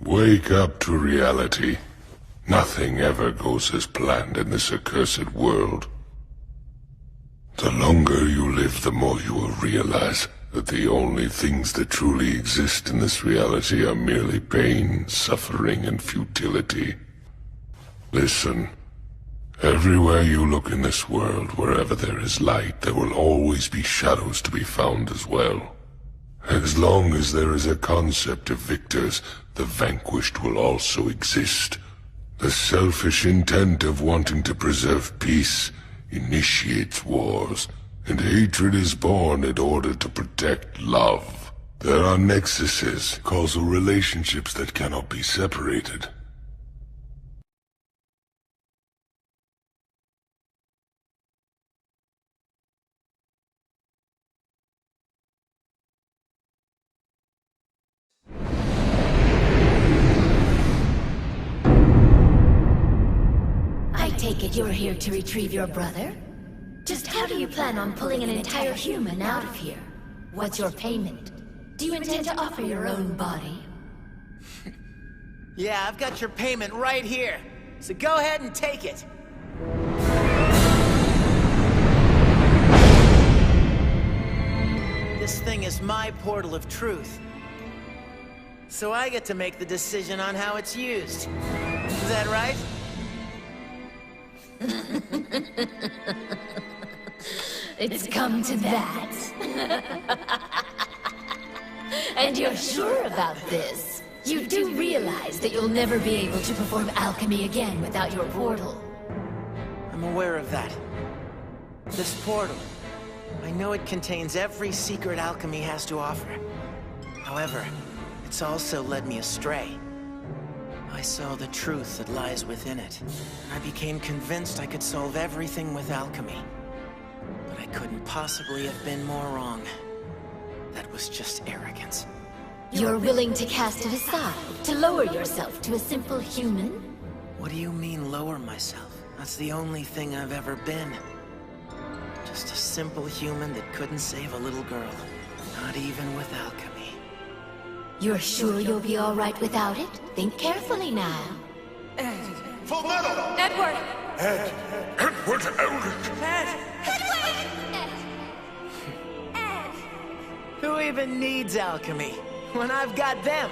Wake up to reality. Nothing ever goes as planned in this accursed world. The longer you live, the more you will realize that the only things that truly exist in this reality are merely pain, suffering, and futility. Listen. Everywhere you look in this world, wherever there is light, there will always be shadows to be found as well. As long as there is a concept of victors, the vanquished will also exist. The selfish intent of wanting to preserve peace initiates wars, and hatred is born in order to protect love. There are nexuses, causal relationships that cannot be separated. I take it you're here to retrieve your brother? Just how do you plan on pulling an entire human out of here? What's your payment? Do you intend to offer your own body? Yeah, I've got your payment right here. So go ahead and take it. This thing is my portal of truth. So I get to make the decision on how it's used. Is that right? It's come to that. And you're sure about this? You do realize that you'll never be able to perform alchemy again without your portal. I'm aware of that. This portal, I know it contains every secret alchemy has to offer. However, it's also led me astray. I saw the truth that lies within it, and I became convinced I could solve everything with alchemy. But I couldn't possibly have been more wrong. That was just arrogance. You're willing to cast it aside, to lower yourself to a simple human? What do you mean, lower myself? That's the only thing I've ever been. Just a simple human that couldn't save a little girl. Not even with alchemy. You're sure you'll be all right without it? Think carefully now. Full metal! Edward! Edward Elric! Who even needs alchemy when I've got them?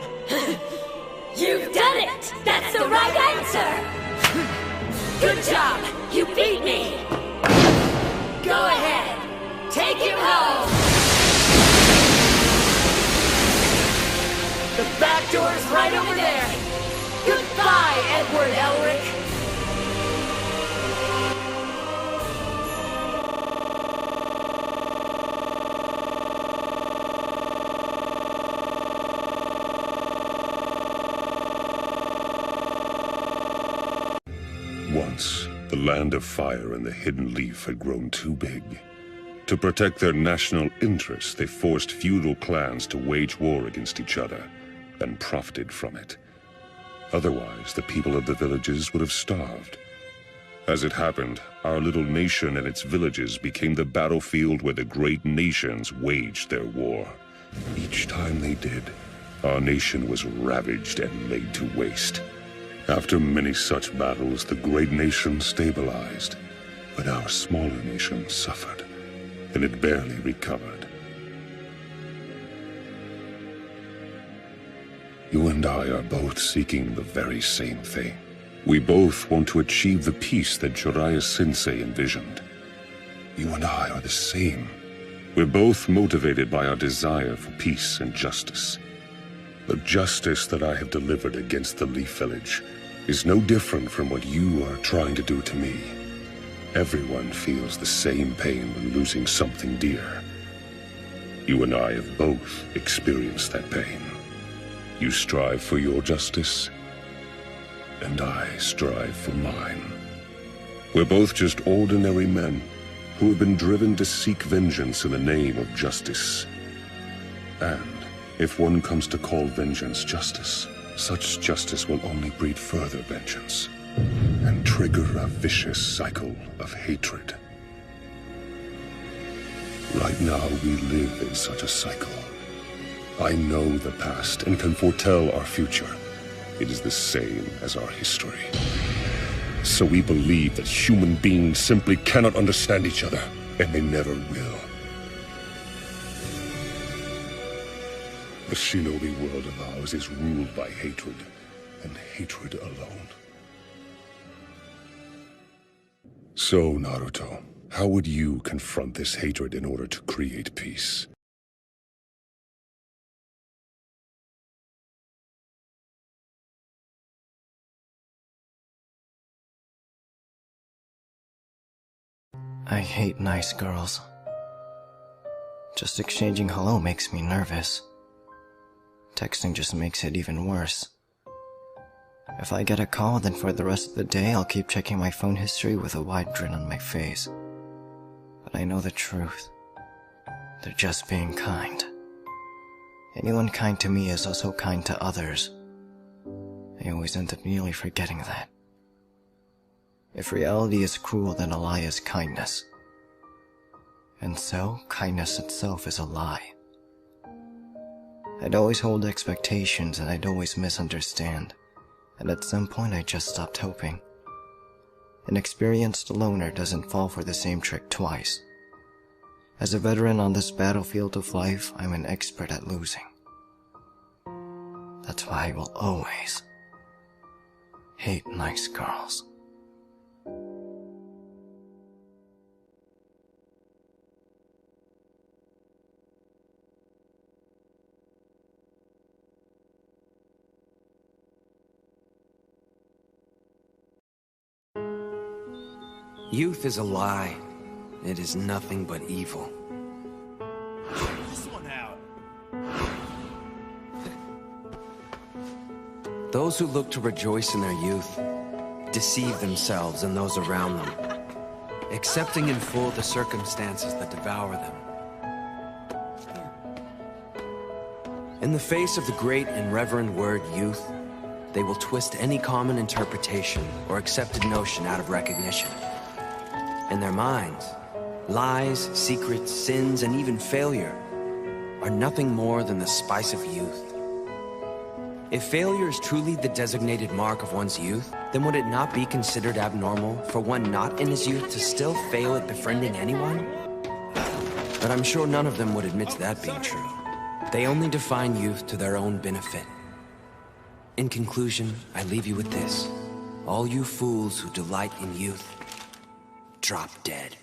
You've done it! That's the right answer! Good job! You beat me! Go ahead! Take him home! The back door's right over there! Goodbye, Edward Elric! Once, the Land of Fire and the Hidden Leaf had grown too big. To protect their national interests, they forced feudal clans to wage war against each other, and profited from it. Otherwise, the people of the villages would have starved. As it happened, our little nation and its villages became the battlefield where the great nations waged their war. Each time they did, our nation was ravaged and laid to waste. After many such battles, the great nation stabilized, but our smaller nation suffered, and it barely recovered. You and I are both seeking the very same thing. We both want to achieve the peace that Jiraiya Sensei envisioned. You and I are the same. We're both motivated by our desire for peace and justice. The justice that I have delivered against the Leaf Village is no different from what you are trying to do to me. Everyone feels the same pain when losing something dear. You and I have both experienced that pain. You strive for your justice, and I strive for mine. We're both just ordinary men who have been driven to seek vengeance in the name of justice. And if one comes to call vengeance justice, such justice will only breed further vengeance and trigger a vicious cycle of hatred. Right now, we live in such a cycle. I know the past and can foretell our future. It is the same as our history. So we believe that human beings simply cannot understand each other, and they never will. The shinobi world of ours is ruled by hatred, and hatred alone. So, Naruto, how would you confront this hatred in order to create peace? I hate nice girls. Just exchanging hello makes me nervous. Texting just makes it even worse. If I get a call, then for the rest of the day I'll keep checking my phone history with a wide grin on my face. But I know the truth. They're just being kind. Anyone kind to me is also kind to others. I always end up nearly forgetting that. If reality is cruel, then a lie is kindness. And so, kindness itself is a lie. I'd always hold expectations and I'd always misunderstand. And at some point I just stopped hoping. An experienced loner doesn't fall for the same trick twice. As a veteran on this battlefield of life, I'm an expert at losing. That's why I will always hate nice girls. Youth is a lie. It is nothing but evil. This one out. Those who look to rejoice in their youth deceive themselves and those around them, accepting in full the circumstances that devour them. In the face of the great and reverend word youth, they will twist any common interpretation or accepted notion out of recognition. In their minds, lies, secrets, sins, and even failure are nothing more than the spice of youth. If failure is truly the designated mark of one's youth, then would it not be considered abnormal for one not in his youth to still fail at befriending anyone? But I'm sure none of them would admit to that being true. They only define youth to their own benefit. In conclusion, I leave you with this. All you fools who delight in youth, drop dead.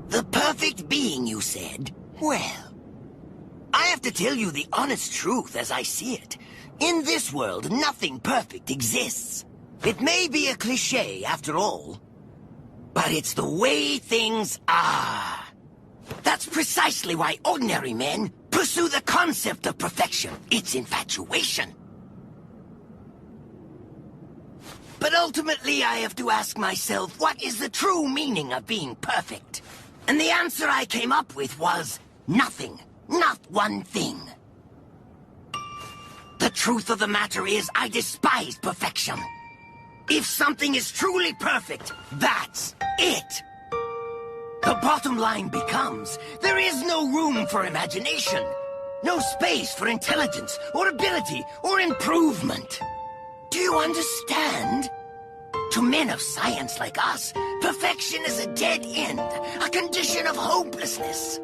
The perfect being, you said? Well, I have to tell you the honest truth as I see it. In this world, nothing perfect exists. It may be a cliché, after all, but it's the way things are. That's precisely why ordinary men pursue the concept of perfection. It's infatuation. But ultimately, I have to ask myself, what is the true meaning of being perfect? And the answer I came up with was nothing. Not one thing. The truth of the matter is, I despise perfection. If something is truly perfect, that's it. The bottom line becomes, there is no room for imagination. No space for intelligence, or ability, or improvement. Do you understand? To men of science like us, perfection is a dead end, a condition of hopelessness.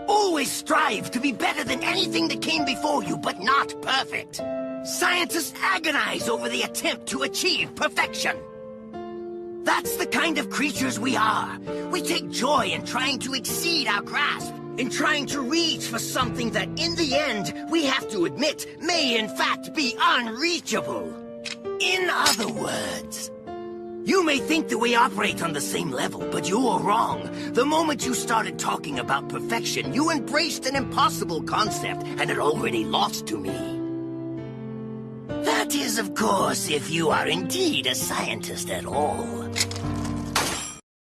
Always strive to be better than anything that came before you, but not perfect. Scientists agonize over the attempt to achieve perfection. That's the kind of creatures we are. We take joy in trying to exceed our grasp, in trying to reach for something that, in the end, we have to admit, may in fact be unreachable. In other words, you may think that we operate on the same level, but you are wrong. The moment you started talking about perfection, you embraced an impossible concept, and it already lost to me. That is, of course, if you are indeed a scientist at all.